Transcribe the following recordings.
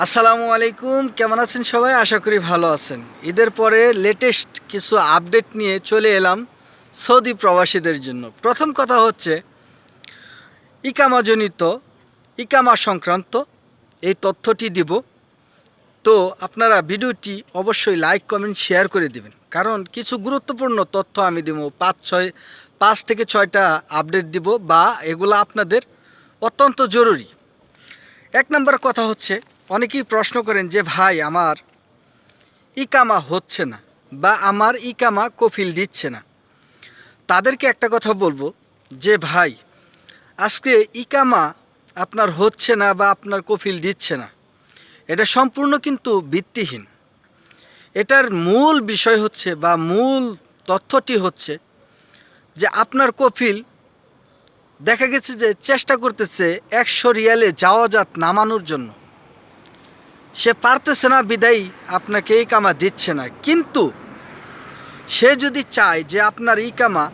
আসসালামু আলাইকুম, কেমন আছেন সবাই? আশা করি ভালো আছেন। ঈদের পরে লেটেস্ট কিছু আপডেট নিয়ে চলে এলাম সৌদি প্রবাসীদের জন্য। প্রথম কথা হচ্ছে ইকামাজনিত ইকামা সংক্রান্ত এই তথ্যটি দিব। তো আপনারা ভিডিওটি অবশ্যই লাইক কমেন্ট শেয়ার করে দিবেন, কারণ কিছু গুরুত্বপূর্ণ তথ্য আমি দেব। পাঁচ থেকে ছয়টা আপডেট দিব, বা এগুলো আপনাদের অত্যন্ত জরুরি। এক নম্বর কথা হচ্ছে, অনেকেই প্রশ্ন করেন যে ভাই আমার ইকামা হচ্ছে না বা আমার ইকামা কফিল দিচ্ছে না। তাদেরকে একটা কথা বলবো যে ভাই, আজকে ইকামা আপনার হচ্ছে না বা আপনার কফিল দিচ্ছে না, এটা সম্পূর্ণ কিন্তু ভিত্তিহীন। এটার মূল বিষয় হচ্ছে বা মূল তথ্যটি হচ্ছে যে আপনার কফিল দেখা গেছে যে চেষ্টা করতেছে 100 রিয়ালে জাওয়াজাত নামানোর জন্য, সে পারতেছে না, বিদায়ী আপনাকে ইকামা দিচ্ছে না। কিন্তু সে যদি চায় যে আপনার ইকামা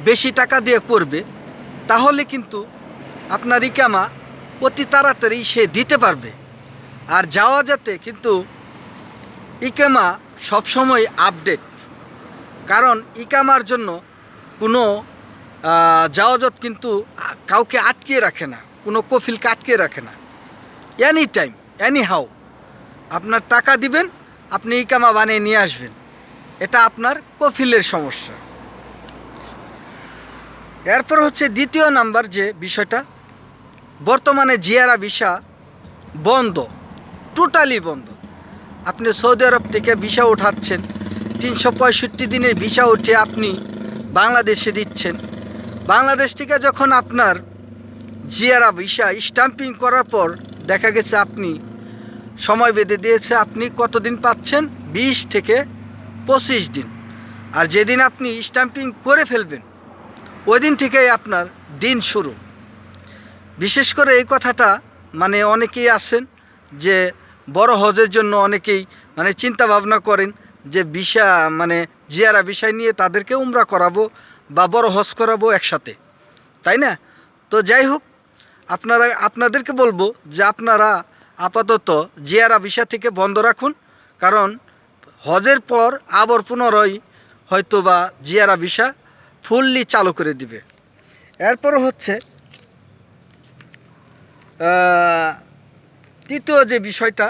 বেশি টাকা দিয়ে করবে, তাহলে কিন্তু আপনার ইকামা অতি তাড়াতাড়ি সে দিতে পারবে। আর জাওয়াজাতে কিন্তু ইকামা সবসময় আপডেট, কারণ ইকামার জন্য কোনো জাওয়াজাত কিন্তু কাউকে আটকিয়ে রাখে না, কোনো কফিলকে আটকিয়ে রাখে না। এনি টাইম এনি হাউ আপনার টাকা দিবেন, আপনি ইকামা বানিয়ে নিয়ে আসবেন। এটা আপনার কফিলের সমস্যা। এরপর হচ্ছে দ্বিতীয় নাম্বার যে বিষয়টা, বর্তমানে জিয়ারা ভিসা বন্ধ, টোটালি বন্ধ। আপনি সৌদি আরব থেকে ভিসা উঠাচ্ছেন, 365 দিনের ভিসা উঠে আপনি বাংলাদেশে দিচ্ছেন। বাংলাদেশ থেকে যখন আপনার জিয়ারা ভিসা স্টাম্পিং করার পর দেখা গেছে আপনি সময় বেঁধে দিয়েছে, আপনি কতদিন পাচ্ছেন? 20 থেকে 25 দিন। আর যেদিন আপনি স্টাম্পিং করে ফেলবেন ওই দিন থেকেই আপনার দিন শুরু। বিশেষ করে এই কথাটা মানে অনেকেই আছেন যে বড় হজের জন্য অনেকেই মানে চিন্তা ভাবনা করেন যে ভিসা মানে জিয়ারা ভিসা নিয়ে তাদেরকে উমরা করাবো বা বড় হজ করাবো একসাথে, তাই না? তো যাই হোক, আপনাদেরকে বলবো যে আপনারা আপাতত জিয়ারা ভিসা থেকে বন্ধ রাখুন, কারণ হজের পর আবার পুনরায় হয়তো বা জিয়ারা ভিসা ফুললি চালু করে দিবে। এরপর হচ্ছে তৃতীয় যে বিষয়টা,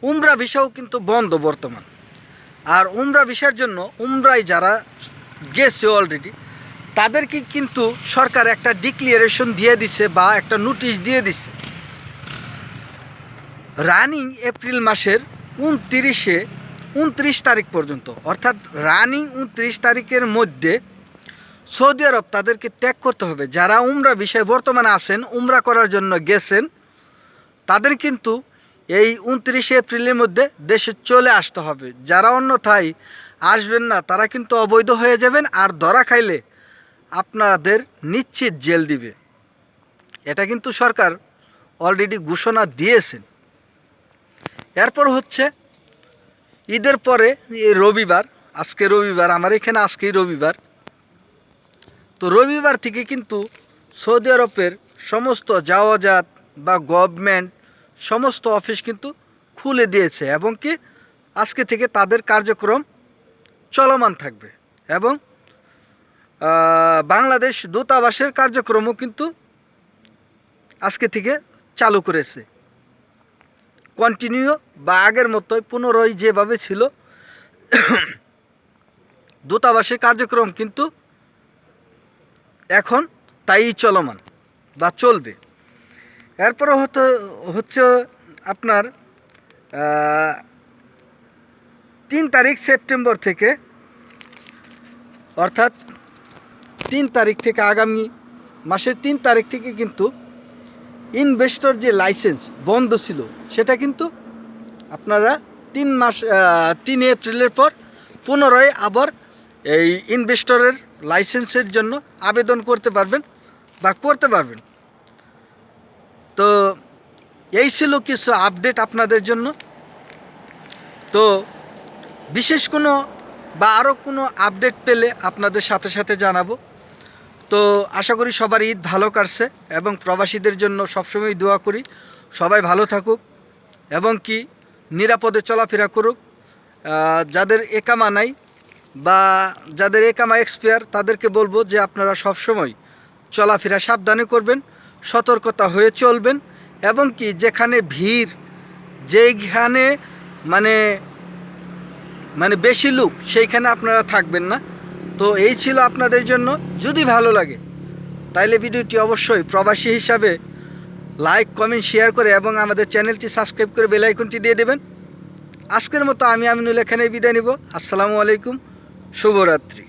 উমরা ভিসাও কিন্তু বন্ধ বর্তমান। আর উমরা ভিসার জন্য উমরায় যারা গেছে অলরেডি, তাদেরকে কিন্তু সরকার একটা ডিক্লিয়ারেশন দিয়ে দিছে বা একটা নোটিশ দিয়ে দিছে। রানিং এপ্রিল মাসের 29 তারিখ পর্যন্ত, অর্থাৎ রানিং 29 তারিখের মধ্যে সৌদি আরব তাদেরকে ত্যাগ করতে হবে। যারা উমরা ভিসায় বর্তমানে আছেন, উমরা করার জন্য গেছেন, তাদের কিন্তু এই 29 এপ্রিলের মধ্যে দেশে চলে আসতে হবে। যারা অন্যথায় আসবেন না, তারা কিন্তু অবৈধ হয়ে যাবেন, আর ধরা খাইলে আপনাদের নিশ্চিত জেল দিবে। এটা কিন্তু সরকার অলরেডি ঘোষণা দিয়েছেন। এরপর হচ্ছে ঈদের পরে এই রবিবার, আজকে রবিবার, আমার এখানে আজকেই রবিবার। তো রবিবার থেকে কিন্তু সৌদি আরবের সমস্ত জাওয়াজাত বা গভর্নমেন্ট সমস্ত অফিস কিন্তু খুলে দিয়েছে, এবং কি আজকে থেকে তাদের কার্যক্রম চলমান থাকবে। এবং বাংলাদেশ দূতাবাসের কার্যক্রমও কিন্তু আজকে থেকে চালু করেছে, কন্টিনিউ বা আগের মতোই পুনরায় যেভাবে ছিল দূতাবাসের কার্যক্রম কিন্তু এখন তাই চলমান বা চলবে। এরপরে হচ্ছে আপনার 3 তারিখ সেপ্টেম্বর থেকে, অর্থাৎ 3 তারিখ থেকে, আগামী মাসের 3 তারিখ থেকে কিন্তু ইনভেস্টর যে লাইসেন্স বন্ধ ছিল, সেটা কিন্তু আপনারা 3 এপ্রিলের পর পুনরায় আবার এই ইনভেস্টরের লাইসেন্সের জন্য আবেদন করতে পারবেন বা করতে পারবেন। তো এই ছিল কিছু আপডেট আপনাদের জন্য। তো বিশেষ কোনো বা আরও কোনো আপডেট পেলে আপনাদের সাথে সাথে জানাবো। তো আশা করি সবার ঈদ ভালো কাটছে, এবং প্রবাসীদের জন্য সবসময় দোয়া করি সবাই ভালো থাকুক এবং কি নিরাপদে চলাফেরা করুক। যাদের একামা নাই বা যাদের একামা এক্সপায়ার তাদেরকে বলবো যে আপনারা সবসময় চলাফেরা সাবধানে করবেন, সতর্কতা হয়ে চলবেন এবং কি যেখানে ভিড়, যেখানে মানে মানে বেশি লোক সেইখানে আপনারা থাকবেন না। তো এই ছিল আপনাদের জন্য। যদি ভালো লাগে তাইলে ভিডিওটি অবশ্যই প্রবাসী হিসাবে লাইক কমেন্ট শেয়ার করে এবং আমাদের চ্যানেলটি সাবস্ক্রাইব করে বেল আইকনটি দিয়ে দেবেন। আজকের মতো আমি আমিনুল এখানেই বিদায় নিব। আসসালামু আলাইকুম, শুভরাত্রি।